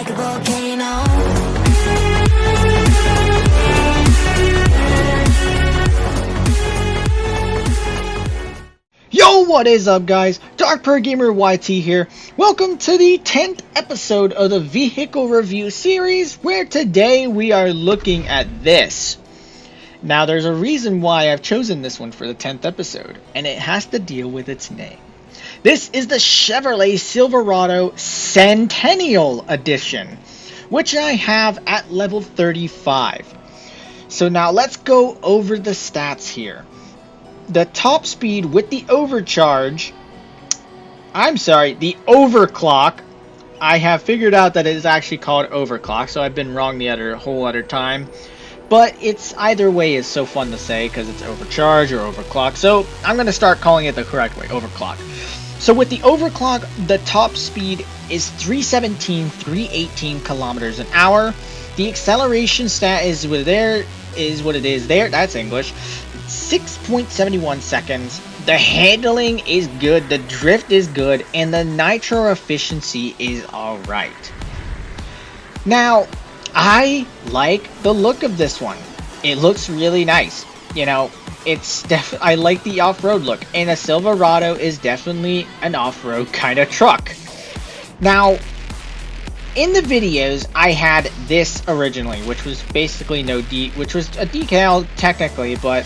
like a volcano. Yo, what is up, guys? Dark Per Gamer YT here. Welcome to the 10th episode of the vehicle review series, where today we are looking at this. Now, there's a reason why I've chosen this one for the 10th episode, and it has to deal with its name. This is the Chevrolet Silverado Centennial Edition, which I have at level 35. So now let's go over the stats here. The top speed with the overclock, I have figured out that it is actually called overclock, so I've been wrong the whole other time. But it's either way is so fun to say because it's overcharge or overclock, so I'm going to start calling it the correct way, overclock. So with the overclock, the top speed is 318 kilometers an hour. The acceleration stat is what it is there. That's English. 6.71 seconds. The handling is good, the drift is good, and the nitro efficiency is alright. Now, I like the look of this one. It looks really nice. You know, I like the off-road look, and a Silverado is definitely an off-road kind of truck. Now, in the videos, I had this originally, which was basically which was a decal technically, but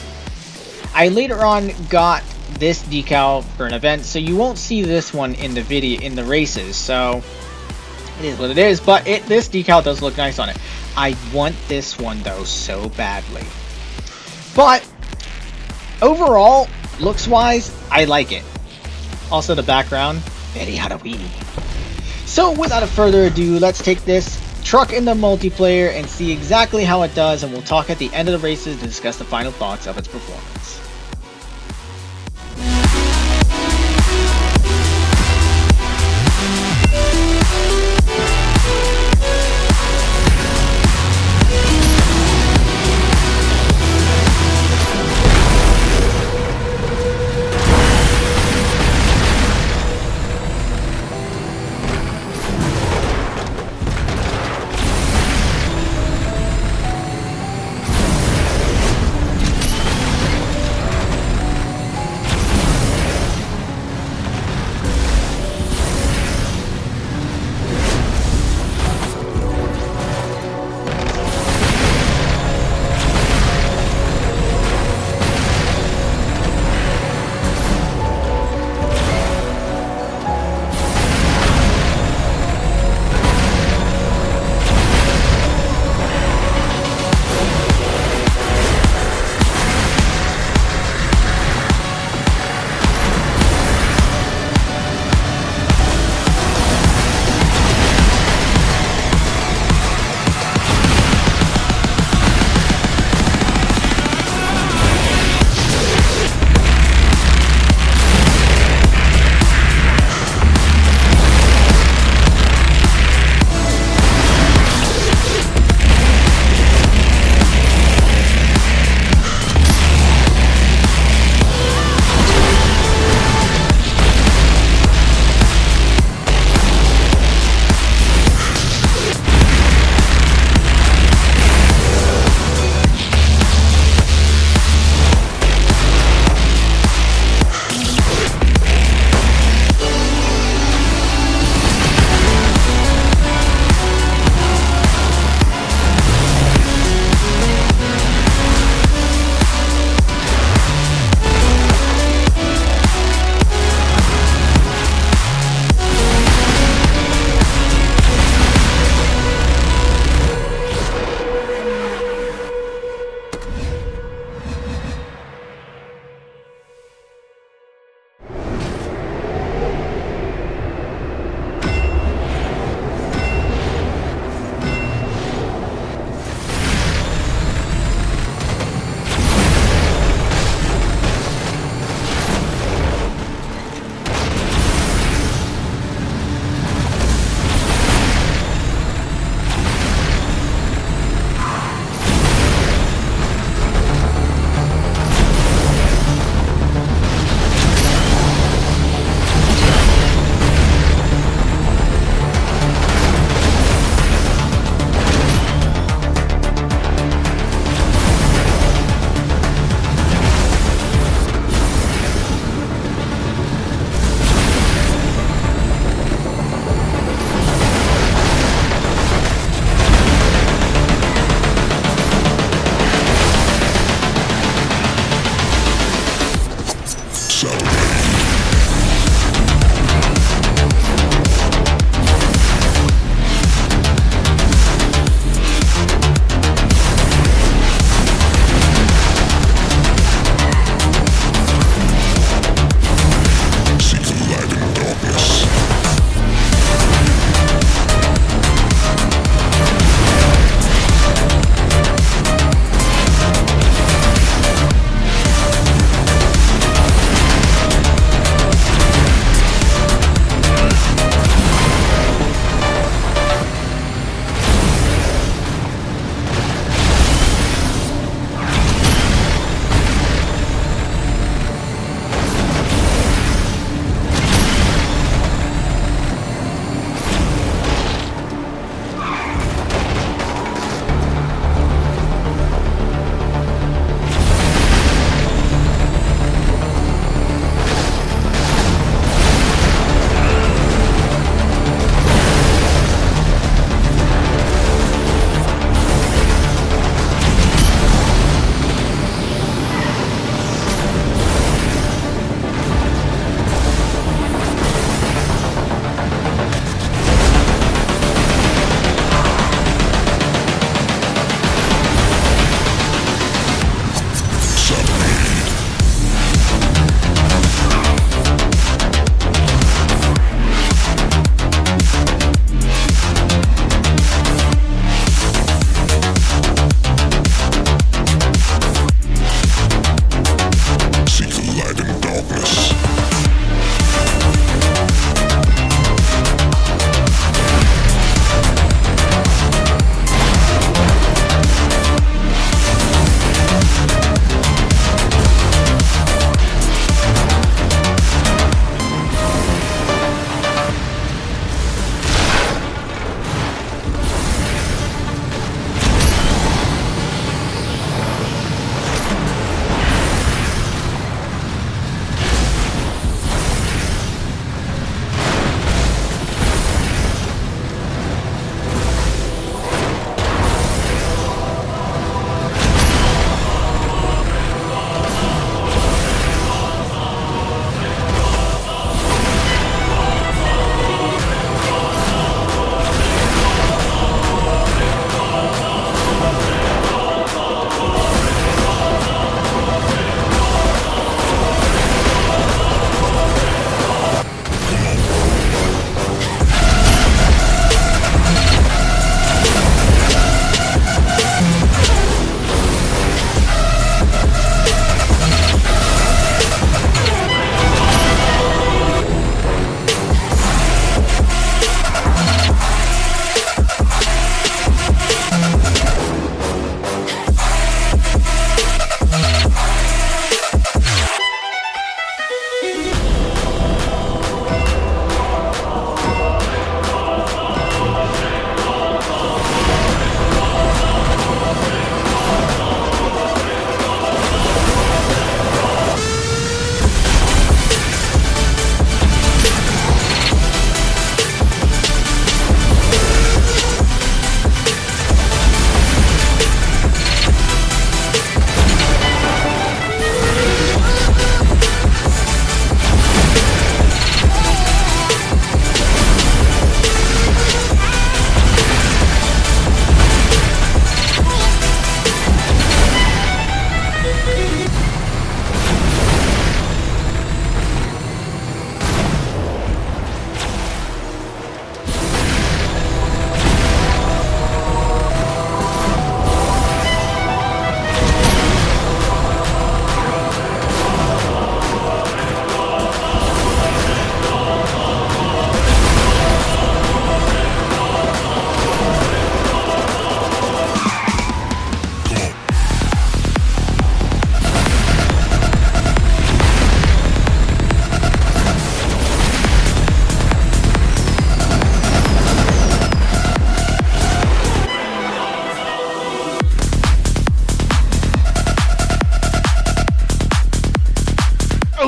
I later on got this decal for an event, so you won't see this one in the video in the races. So it is what it is, but this decal does look nice on it. I want this one though so badly. But overall, looks wise, I like it. Also the background, very Halloweeny. So without further ado, let's take this truck in the multiplayer and see exactly how it does, and we'll talk at the end of the races to discuss the final thoughts of its performance.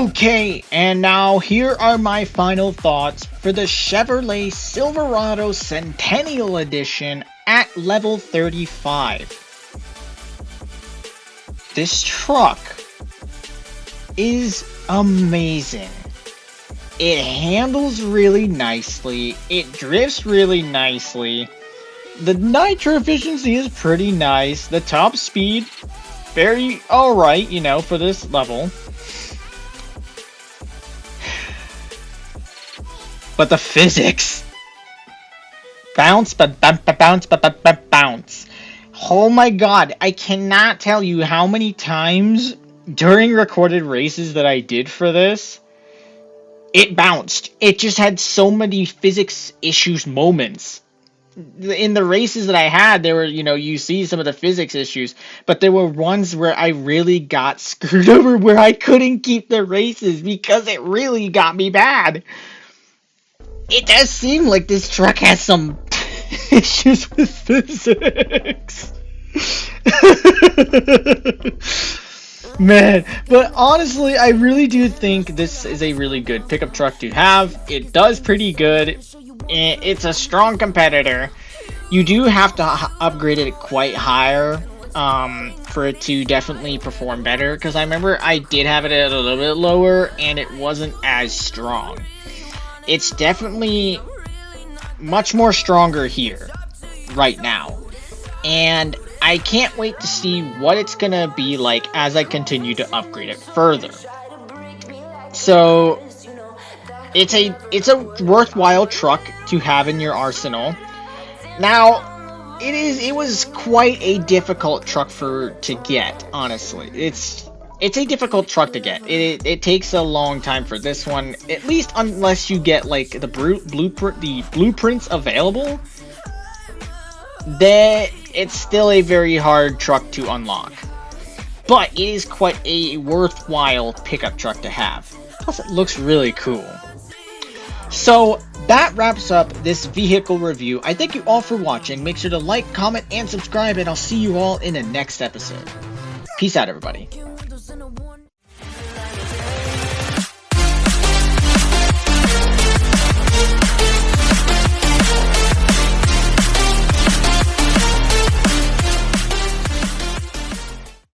Okay, and now here are my final thoughts for the Chevrolet Silverado Centennial Edition at level 35. This truck is amazing. It handles really nicely, it drifts really nicely, the nitro efficiency is pretty nice, the top speed, very alright, you know, for this level. But the physics! Bounce, bounce. Oh my god, I cannot tell you how many times during recorded races that I did for this, it bounced. It just had so many physics issues moments. In the races that I had, there were, you know, you see some of the physics issues, but there were ones where I really got screwed over, where I couldn't keep the races because it really got me bad. It does seem like this truck has some issues with physics. Man, but honestly, I really do think this is a really good pickup truck to have. It does pretty good. It's a strong competitor. You do have to upgrade it quite higher for it to definitely perform better, because I remember I did have it at a little bit lower and it wasn't as strong. It's definitely much more stronger here right now, and I can't wait to see what it's gonna be like as I continue to upgrade it further. So it's a worthwhile truck to have in your arsenal. Now, it was quite a difficult truck to get, honestly. It's a difficult truck to get. It takes a long time for this one, at least unless you get like the blueprints available. That it's still a very hard truck to unlock. But it is quite a worthwhile pickup truck to have. Plus it looks really cool. So that wraps up this vehicle review. I thank you all for watching. Make sure to like, comment, and subscribe, and I'll see you all in the next episode. Peace out, everybody.